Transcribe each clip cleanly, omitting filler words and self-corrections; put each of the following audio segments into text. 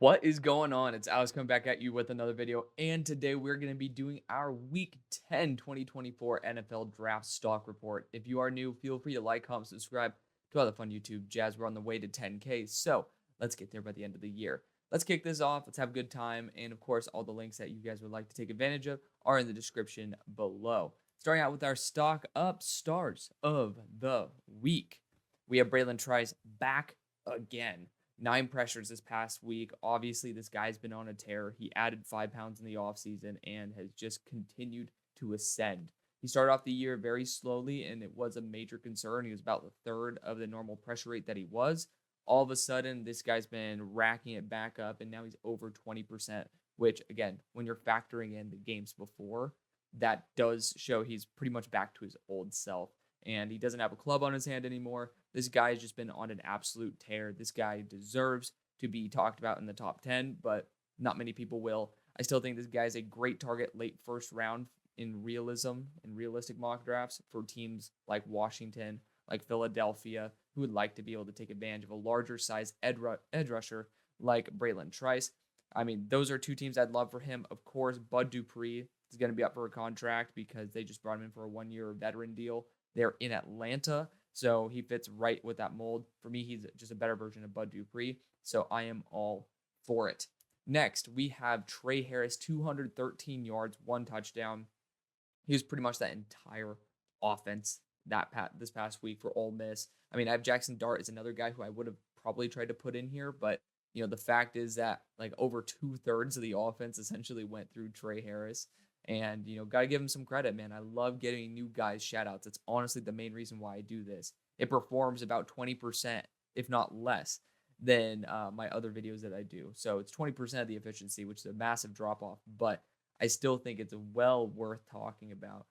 What is going on? It's Alex coming back at you with another video. And today we're going to be doing our Week 10 2024 NFL Draft Stock Report. If you are new, feel free to like, comment, subscribe to all the fun YouTube jazz. We're on the way to 10K. So let's get there by the end of the year. Let's kick this off. Let's have a good time. And of course, all the links that you guys would like to take advantage of are in the description below. Starting out with our stock up stars of the week. We have Brillin Trice back again. 9 pressures this past week. Obviously, this guy's been on a tear. He added 5 pounds in the offseason and has just continued to ascend. He started off the year very slowly, and it was a major concern. He was about the third of the normal pressure rate that he was. All of a sudden, this guy's been racking it back up, and now he's over 20%, which, again, when you're factoring in the games before, that does show he's pretty much back to his old self. And he doesn't have a club on his hand anymore. This guy has just been on an absolute tear. This guy deserves to be talked about in the top 10, but not many people will. I still think this guy is a great target late first round in realism and realistic mock drafts for teams like Washington, like Philadelphia, who would like to be able to take advantage of a larger size edge rusher like Brillin Trice. I mean, those are two teams I'd love for him. Of course, Bud Dupree is going to be up for a contract because they just brought him in for a 1-year veteran deal. They're in Atlanta, so he fits right with that mold. For me, he's just a better version of Bud Dupree, so I am all for it. Next, we have Trey Harris, 213 yards, 1 touchdown. He was pretty much that entire offense this past week for Ole Miss. I mean, I have Jackson Dart as another guy who I would have probably tried to put in here, but the fact is that like over 2/3 of the offense essentially went through Trey Harris. And, got to give him some credit, man. I love getting new guys shout outs. It's honestly the main reason why I do this. It performs about 20%, if not less, than my other videos that I do. So it's 20% of the efficiency, which is a massive drop off. But I still think it's well worth talking about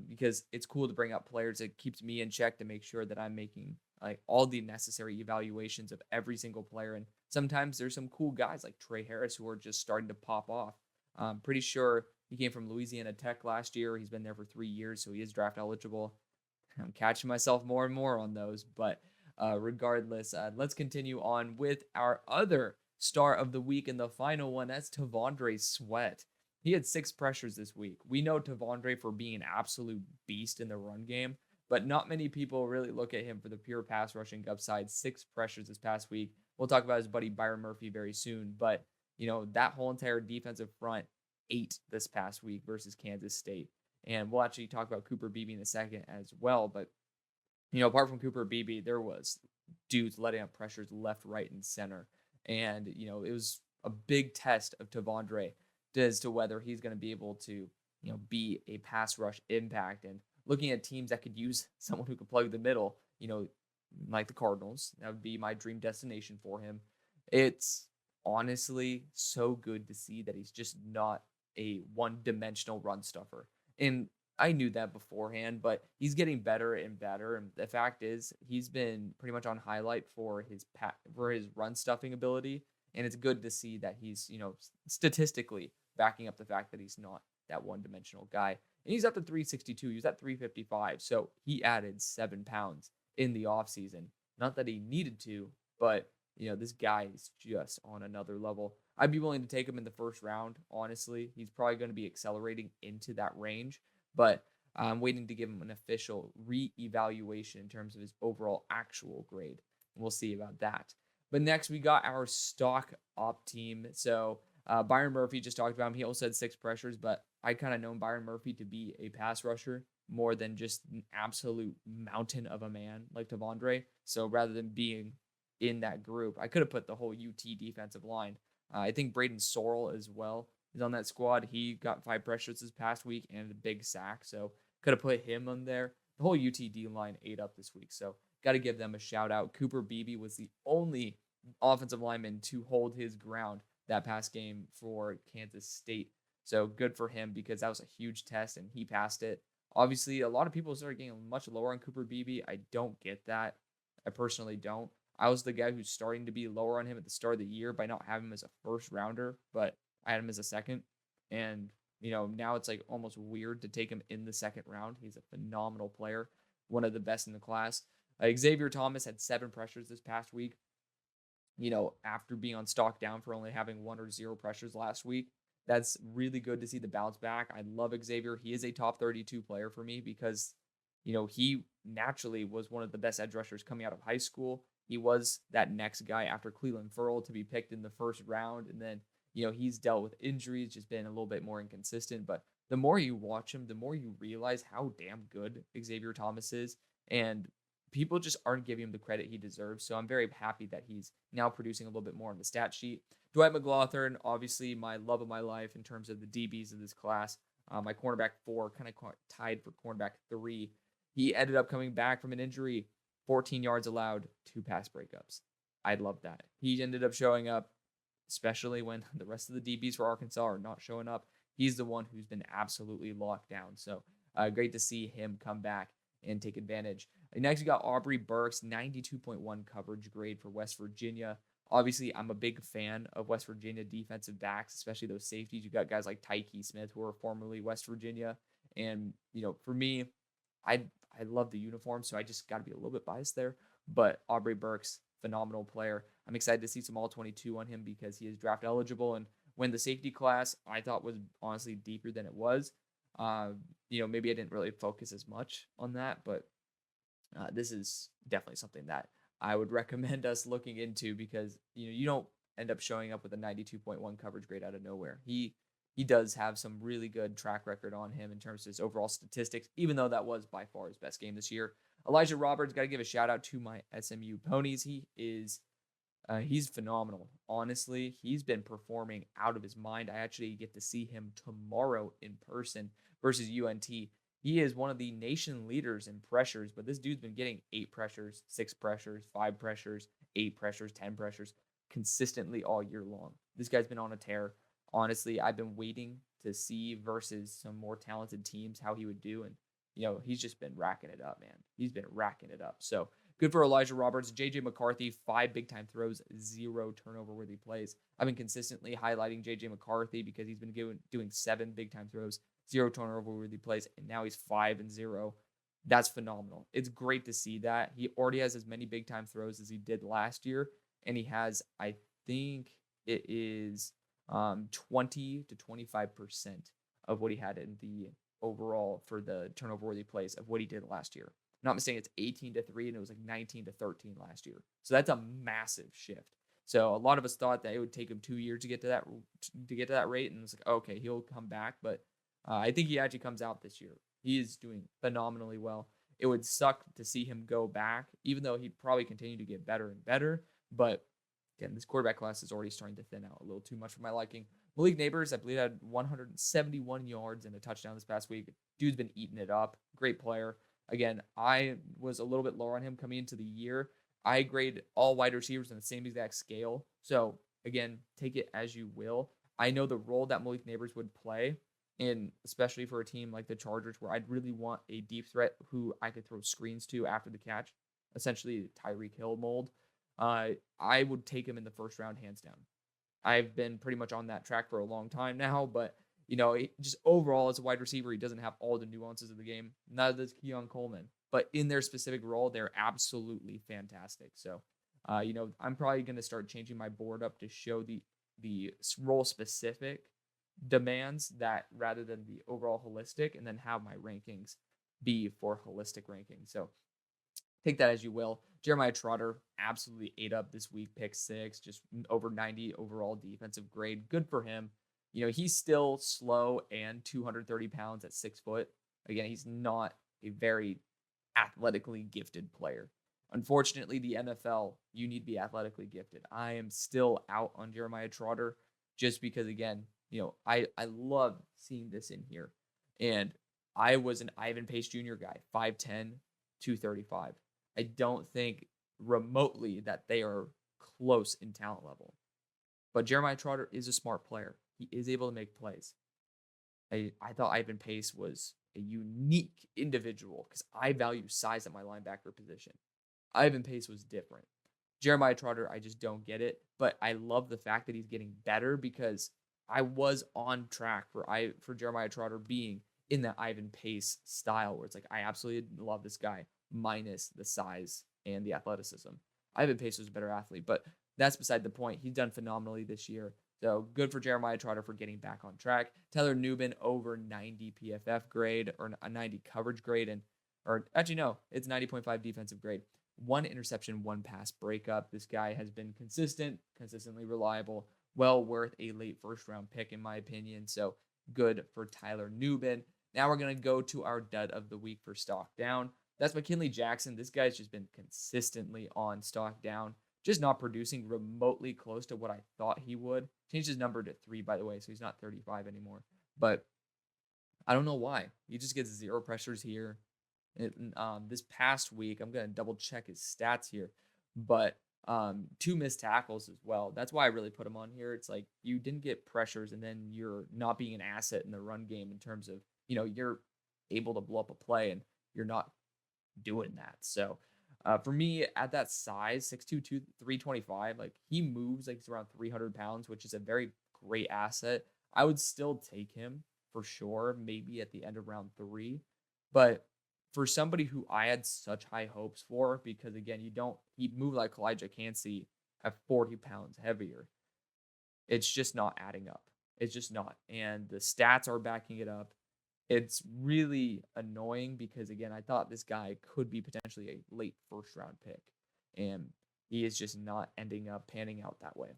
because it's cool to bring up players. It keeps me in check to make sure that I'm making like all the necessary evaluations of every single player. And sometimes there's some cool guys like Trey Harris who are just starting to pop off. I'm pretty sure he came from Louisiana Tech last year. He's been there for 3 years, so he is draft eligible. I'm catching myself more and more on those. But regardless, let's continue on with our other star of the week and the final one. That's T'Vondre Sweat. He had 6 pressures this week. We know T'Vondre for being an absolute beast in the run game, but not many people really look at him for the pure pass rushing upside. 6 pressures this past week. We'll talk about his buddy Byron Murphy very soon, but that whole entire defensive front 8 this past week versus Kansas State. And we'll actually talk about Cooper Beebe in a second as well. But, apart from Cooper Beebe, there was dudes letting up pressures left, right, and center. And, it was a big test of T'Vondre as to whether he's going to be able to, be a pass rush impact. And looking at teams that could use someone who could plug the middle, like the Cardinals, that would be my dream destination for him. It's honestly so good to see that he's just not a one-dimensional run stuffer. And I knew that beforehand, but he's getting better and better. And the fact is, he's been pretty much on highlight for his run stuffing ability. And it's good to see that he's, statistically backing up the fact that he's not that one-dimensional guy. And he's up to 362. He was at 355. So he added 7 pounds in the offseason. Not that he needed to, but this guy is just on another level. I'd be willing to take him in the first round, honestly. He's probably going to be accelerating into that range, but I'm waiting to give him an official re-evaluation in terms of his overall actual grade. We'll see about that. But next, we got our stock op team. So Byron Murphy, just talked about him. He also had 6 pressures, but I kind of known Byron Murphy to be a pass rusher more than just an absolute mountain of a man like T'Vondre. So rather than being in that group, I could have put the whole UT defensive line. I think Braden Sorrell as well is on that squad. He got 5 pressures this past week and a big sack, so could have put him on there. The whole UTD line ate up this week, so got to give them a shout out. Cooper Beebe was the only offensive lineman to hold his ground that past game for Kansas State, so good for him because that was a huge test and he passed it. Obviously, a lot of people started getting much lower on Cooper Beebe. I don't get that. I personally don't. I was the guy who's starting to be lower on him at the start of the year by not having him as a first rounder, but I had him as a second. And, now it's like almost weird to take him in the second round. He's a phenomenal player, one of the best in the class. Xavier Thomas had 7 pressures this past week. after being on stock down for only having 1 or 0 pressures last week. That's really good to see the bounce back. I love Xavier. He is a top 32 player for me because, he naturally was one of the best edge rushers coming out of high school. He was that next guy after Cleveland Ferrell to be picked in the first round. And then, he's dealt with injuries, just been a little bit more inconsistent. But the more you watch him, the more you realize how damn good Xavier Thomas is. And people just aren't giving him the credit he deserves. So I'm very happy that he's now producing a little bit more on the stat sheet. Dwight McGlothern, obviously my love of my life in terms of the DBs of this class. My cornerback 4, kind of tied for cornerback 3. He ended up coming back from an injury, 14 yards allowed, 2 pass breakups. I love that. He ended up showing up, especially when the rest of the DBs for Arkansas are not showing up. He's the one who's been absolutely locked down. So great to see him come back and take advantage. Next, we got Aubrey Burks, 92.1 coverage grade for West Virginia. Obviously, I'm a big fan of West Virginia defensive backs, especially those safeties. You got guys like Tyke Smith, who are formerly West Virginia. And, for me, I love the uniform, so I just got to be a little bit biased there. But Aubrey Burks, phenomenal player. I'm excited to see some All-22 on him because he is draft eligible. And when the safety class, I thought was honestly deeper than it was. Maybe I didn't really focus as much on that, but this is definitely something that I would recommend us looking into because, you don't end up showing up with a 92.1 coverage grade out of nowhere. He does have some really good track record on him in terms of his overall statistics, even though that was by far his best game this year. Elijah Roberts, got to give a shout out to my SMU ponies. He's phenomenal. Honestly, he's been performing out of his mind. I actually get to see him tomorrow in person versus UNT. He is one of the nation leaders in pressures, but this dude's been getting 8 pressures, 6 pressures, 5 pressures, 8 pressures, 10 pressures consistently all year long. This guy's been on a tear. Honestly, I've been waiting to see versus some more talented teams how he would do. And, he's just been racking it up, man. He's been racking it up. So good for Elijah Roberts. JJ McCarthy, 5 big time throws, 0 turnover worthy plays. I've been consistently highlighting JJ McCarthy because he's been doing 7 big time throws, 0 turnover worthy plays, and now he's 5-0. That's phenomenal. It's great to see that. He already has as many big time throws as he did last year, and he has, I think it is 20 to 25% of what he had in the overall for the turnover worthy plays of what he did last year. I'm not mistaken, it's 18-3, and it was like 19-13 last year. So that's a massive shift. So a lot of us thought that it would take him 2 years to get to that rate, and it's like, okay, he'll come back, but I think he actually comes out this year. He is doing phenomenally well. It would suck to see him go back, even though he'd probably continue to get better and better. But again, this quarterback class is already starting to thin out a little too much for my liking. Malik Neighbors, I believe, had 171 yards and a touchdown this past week. Dude's been eating it up. Great player. Again, I was a little bit lower on him coming into the year. I grade all wide receivers on the same exact scale. So, again, take it as you will. I know the role that Malik Neighbors would play, and especially for a team like the Chargers, where I'd really want a deep threat who I could throw screens to after the catch, essentially Tyreek Hill mold. I would take him in the first round, hands down. I've been pretty much on that track for a long time now, but just overall as a wide receiver, he doesn't have all the nuances of the game. Neither does Keon Coleman, but in their specific role, they're absolutely fantastic. So, I'm probably going to start changing my board up to show the role specific demands that rather than the overall holistic, and then have my rankings be for holistic rankings. So take that as you will. Jeremiah Trotter absolutely ate up this week, pick 6, just over 90 overall defensive grade. Good for him. He's still slow and 230 pounds at 6 foot. Again, he's not a very athletically gifted player. Unfortunately, the NFL, you need to be athletically gifted. I am still out on Jeremiah Trotter just because, again, I love seeing this in here. And I was an Ivan Pace Jr. guy, 5'10", 235. I don't think remotely that they are close in talent level. But Jeremiah Trotter is a smart player. He is able to make plays. I thought Ivan Pace was a unique individual because I value size at my linebacker position. Ivan Pace was different. Jeremiah Trotter, I just don't get it. But I love the fact that he's getting better because I was on track for Jeremiah Trotter being in that Ivan Pace style where it's like, I absolutely love this guy minus the size and the athleticism. Ivan Pace was a better athlete, but that's beside the point. He's done phenomenally this year. So good for Jeremiah Trotter for getting back on track. Tyler Newman over 90 PFF grade or a 90 coverage grade. Or actually, no, it's 90.5 defensive grade. 1 interception, 1 pass breakup. This guy has been consistently reliable. Well worth a late first round pick, in my opinion. So good for Tyler Newman. Now we're going to go to our dud of the week for stock down. That's McKinley Jackson. This guy's just been consistently on stock down, just not producing remotely close to what I thought he would. Changed his number to 3, by the way, so he's not 35 anymore. But I don't know why. He just gets 0 pressures here. This past week, I'm going to double check his stats here, but 2 missed tackles as well. That's why I really put him on here. It's like you didn't get pressures, and then you're not being an asset in the run game in terms of, you're able to blow up a play, and you're not doing that. So for me, at that size, 6'2", 325, like he moves like he's around 300 pounds, which is a very great asset. I would still take him for sure, maybe at the end of round 3. But for somebody who I had such high hopes for, because again, he moved like Elijah Cansey at 40 pounds heavier. It's just not adding up. It's just not. And the stats are backing it up. It's really annoying because, again, I thought this guy could be potentially a late first round pick, and he is just not ending up panning out that way.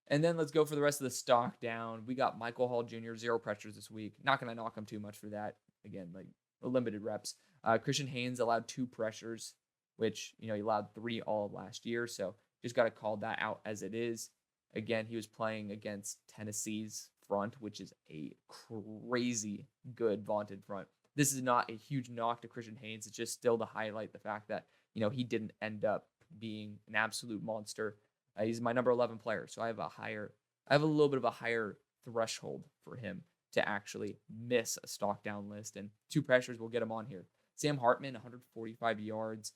And then let's go for the rest of the stock down. We got Michael Hall Jr., 0 pressures this week. Not going to knock him too much for that. Again, like limited reps. Christian Haynes allowed 2 pressures, which, he allowed 3 all of last year. So just got to call that out as it is. Again, he was playing against Tennessee's front, which is a crazy good vaunted front. This is not a huge knock to Christian Haynes. It's just still to highlight the fact that, he didn't end up being an absolute monster. He's my number 11 player. So I have a little bit of a higher threshold for him to actually miss a stock down list, and 2 pressures will get him on here. Sam Hartman, 145 yards,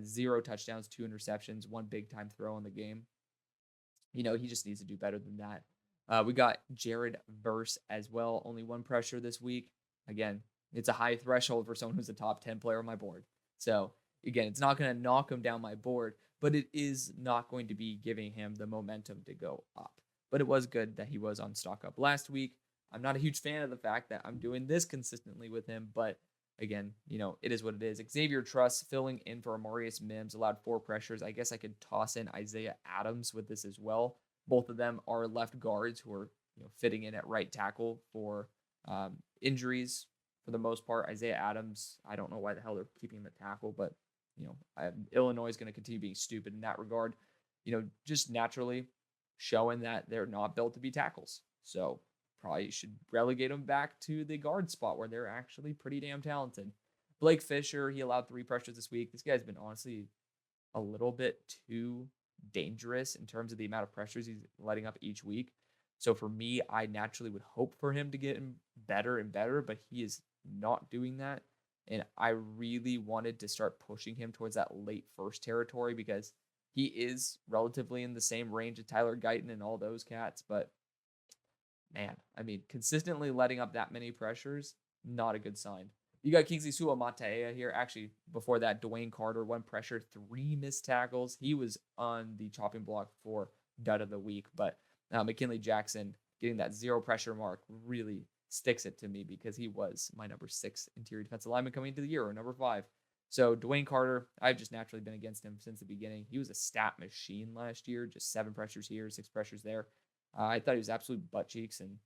0 touchdowns, 2 interceptions, 1 big time throw in the game. He just needs to do better than that. We got Jared Verse as well. Only 1 pressure this week. Again, it's a high threshold for someone who's a top 10 player on my board. So again, it's not going to knock him down my board, but it is not going to be giving him the momentum to go up. But it was good that he was on stock up last week. I'm not a huge fan of the fact that I'm doing this consistently with him, but again, it is what it is. Xavier Truss filling in for Amarius Mims, allowed 4 pressures. I guess I could toss in Isaiah Adams with this as well. Both of them are left guards who are fitting in at right tackle for injuries for the most part. Isaiah Adams, I don't know why the hell they're keeping him at tackle, but Illinois is going to continue being stupid in that regard. Just naturally showing that they're not built to be tackles. So probably should relegate them back to the guard spot where they're actually pretty damn talented. Blake Fisher, he allowed 3 pressures this week. This guy's been honestly a little bit too dangerous in terms of the amount of pressures he's letting up each week. So for me, I naturally would hope for him to get better and better, but he is not doing that. And I really wanted to start pushing him towards that late first territory because he is relatively in the same range of Tyler Guyton and all those cats. But man, consistently letting up that many pressures, not a good sign. You got Kingsley Suamataia here. Actually, before that, Dwayne Carter, 1 pressure, 3 missed tackles. He was on the chopping block for dud of the week. But McKinley Jackson getting that 0 pressure mark really sticks it to me because he was my number 6 interior defensive lineman coming into the year, or number 5. So Dwayne Carter, I've just naturally been against him since the beginning. He was a stat machine last year, just 7 pressures here, 6 pressures there. I thought he was absolute butt cheeks, and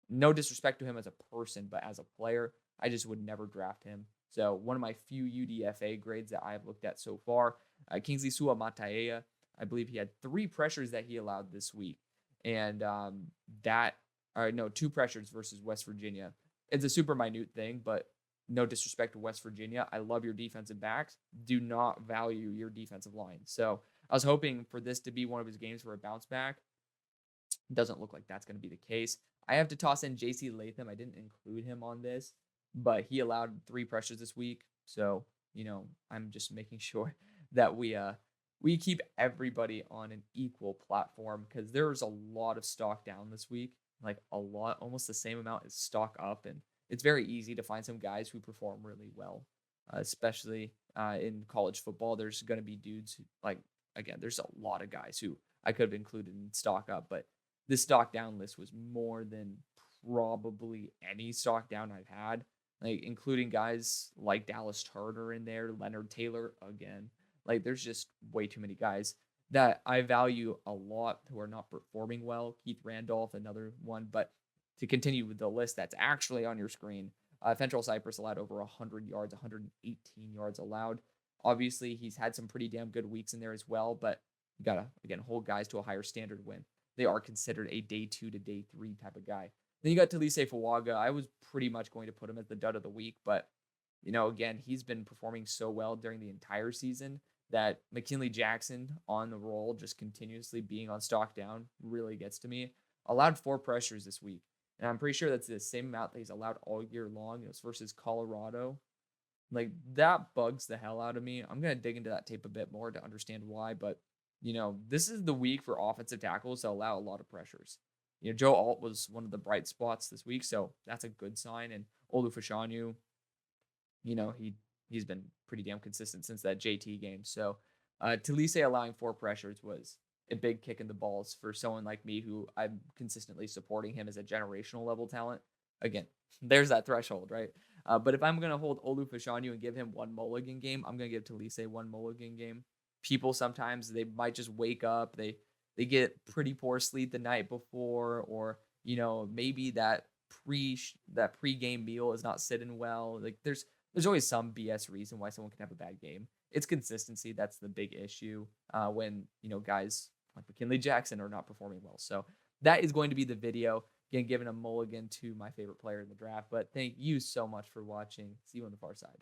no disrespect to him as a person, but as a player, I just would never draft him. So one of my few UDFA grades that I've looked at so far, Kingsley Suamataia, I believe he had 3 pressures that he allowed this week. And 2 pressures versus West Virginia. It's a super minute thing, but no disrespect to West Virginia. I love your defensive backs. Do not value your defensive line. So I was hoping for this to be one of his games for a bounce back. Doesn't look like that's going to be the case. I have to toss in JC Latham. I didn't include him on this, but he allowed 3 pressures this week. So, I'm just making sure that we keep everybody on an equal platform because there's a lot of stock down this week, like a lot, almost the same amount as stock up. And it's very easy to find some guys who perform really well, especially in college football. There's going to be dudes who, again, there's a lot of guys who I could have included in stock up, but this stock down list was more than probably any stock down I've had, like including guys like Dallas Turner in there, Leonard Taylor again. Like there's just way too many guys that I value a lot who are not performing well. Keith Randolph, another one. But to continue with the list that's actually on your screen, Fentrell Cypress allowed over 100 yards, 118 yards allowed. Obviously, he's had some pretty damn good weeks in there as well, but you got to, again, hold guys to a higher standard when they are considered a day 2 to day 3 type of guy. Then you got Talise Fawaga. I was pretty much going to put him as the dud of the week, but, again, he's been performing so well during the entire season that McKinley Jackson on the roll, just continuously being on stock down, really gets to me. Allowed 4 pressures this week, and I'm pretty sure that's the same amount that he's allowed all year long. It was versus Colorado. Like, that bugs the hell out of me. I'm going to dig into that tape a bit more to understand why, but, this is the week for offensive tackles to allow a lot of pressures. Joe Alt was one of the bright spots this week, so that's a good sign. And Olu Fashanu, he's been pretty damn consistent since that JT game. So Talise allowing 4 pressures was a big kick in the balls for someone like me who I'm consistently supporting him as a generational level talent. Again, there's that threshold, right? But if I'm going to hold Olu Fashanu and give him 1 mulligan game, I'm going to give Talise 1 mulligan game. People sometimes, they might just wake up, they get pretty poor sleep the night before, or maybe that pre-game meal is not sitting well. Like there's always some BS reason why someone can have a bad game. It's consistency that's the big issue when guys like McKinley Jackson are not performing well. So that is going to be the video. Again, giving a mulligan to my favorite player in the draft. But thank you so much for watching. See you on the far side.